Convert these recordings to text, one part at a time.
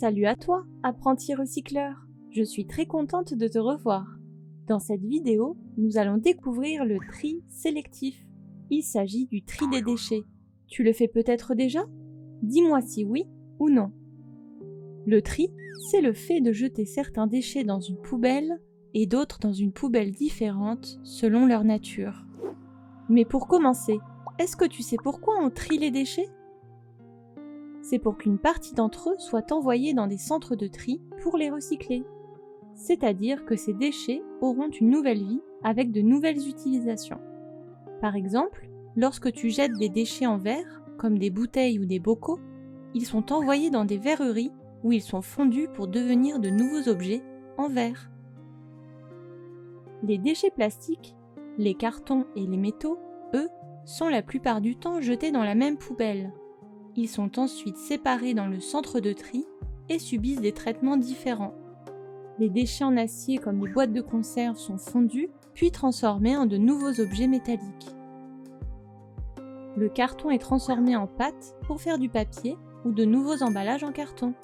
Salut à toi, apprenti recycleur! Je suis très contente de te revoir. Dans cette vidéo, nous allons découvrir le tri sélectif. Il s'agit du tri des déchets. Tu le fais peut-être déjà? Dis-moi si oui ou non. Le tri, c'est le fait de jeter certains déchets dans une poubelle et d'autres dans une poubelle différente selon leur nature. Mais pour commencer, est-ce que tu sais pourquoi on trie les déchets? C'est pour qu'une partie d'entre eux soit envoyée dans des centres de tri pour les recycler. C'est-à-dire que ces déchets auront une nouvelle vie avec de nouvelles utilisations. Par exemple, lorsque tu jettes des déchets en verre, comme des bouteilles ou des bocaux, ils sont envoyés dans des verreries où ils sont fondus pour devenir de nouveaux objets en verre. Les déchets plastiques, les cartons et les métaux, eux, sont la plupart du temps jetés dans la même poubelle. Ils sont ensuite séparés dans le centre de tri et subissent des traitements différents. Les déchets en acier comme les boîtes de conserve sont fondus puis transformés en de nouveaux objets métalliques. Le carton est transformé en pâte pour faire du papier ou de nouveaux emballages en carton.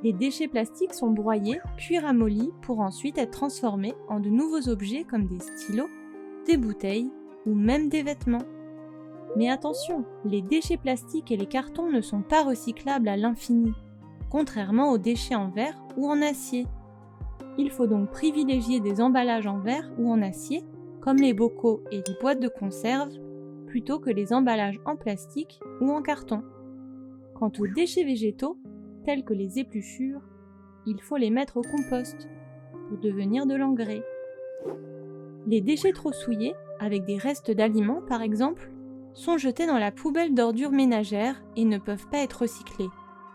Les déchets plastiques sont broyés puis ramollis pour ensuite être transformés en de nouveaux objets comme des stylos, des bouteilles ou même des vêtements. Mais attention, les déchets plastiques et les cartons ne sont pas recyclables à l'infini, contrairement aux déchets en verre ou en acier. Il faut donc privilégier des emballages en verre ou en acier, comme les bocaux et les boîtes de conserve, plutôt que les emballages en plastique ou en carton. Quant aux déchets végétaux, tels que les épluchures, il faut les mettre au compost pour devenir de l'engrais. Les déchets trop souillés, avec des restes d'aliments par exemple, sont jetés dans la poubelle d'ordures ménagères et ne peuvent pas être recyclés.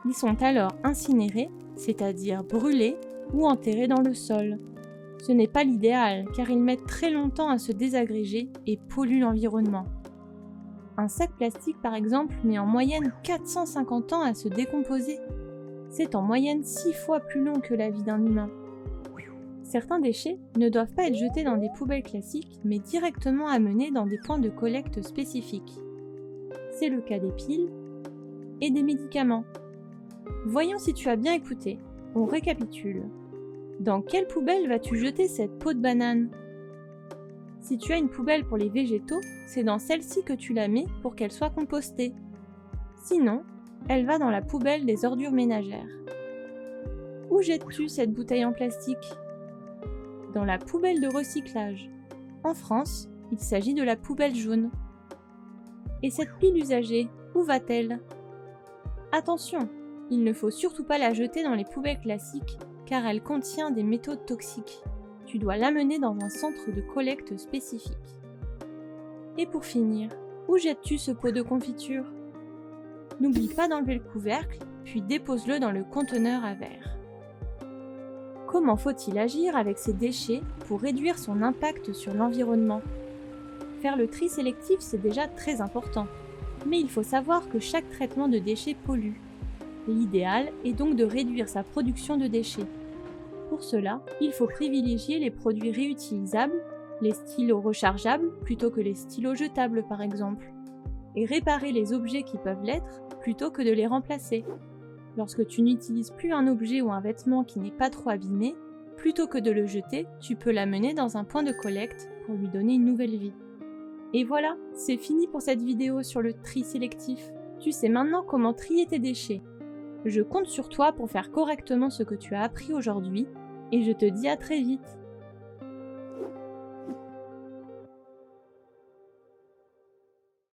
Ils sont alors incinérés, c'est-à-dire brûlés ou enterrés dans le sol. Ce n'est pas l'idéal car ils mettent très longtemps à se désagréger et polluent l'environnement. Un sac plastique par exemple met en moyenne 450 ans à se décomposer. C'est en moyenne 6 fois plus long que la vie d'un humain. Certains déchets ne doivent pas être jetés dans des poubelles classiques, mais directement amenés dans des points de collecte spécifiques. C'est le cas des piles et des médicaments. Voyons si tu as bien écouté. On récapitule. Dans quelle poubelle vas-tu jeter cette peau de banane? Si tu as une poubelle pour les végétaux, c'est dans celle-ci que tu la mets pour qu'elle soit compostée. Sinon, elle va dans la poubelle des ordures ménagères. Où jettes-tu cette bouteille en plastique? Dans la poubelle de recyclage. En France, il s'agit de la poubelle jaune. Et cette pile usagée, où va-t-elle? Attention, il ne faut surtout pas la jeter dans les poubelles classiques car elle contient des métaux toxiques. Tu dois l'amener dans un centre de collecte spécifique. Et pour finir, où jettes-tu ce pot de confiture? N'oublie pas d'enlever le couvercle, puis dépose-le dans le conteneur à verre. Comment faut-il agir avec ces déchets pour réduire son impact sur l'environnement? Faire le tri sélectif, c'est déjà très important. Mais il faut savoir que chaque traitement de déchets pollue. L'idéal est donc de réduire sa production de déchets. Pour cela, il faut privilégier les produits réutilisables, les stylos rechargeables plutôt que les stylos jetables par exemple, et réparer les objets qui peuvent l'être plutôt que de les remplacer. Lorsque tu n'utilises plus un objet ou un vêtement qui n'est pas trop abîmé, plutôt que de le jeter, tu peux l'amener dans un point de collecte pour lui donner une nouvelle vie. Et voilà, c'est fini pour cette vidéo sur le tri sélectif. Tu sais maintenant comment trier tes déchets. Je compte sur toi pour faire correctement ce que tu as appris aujourd'hui et je te dis à très vite.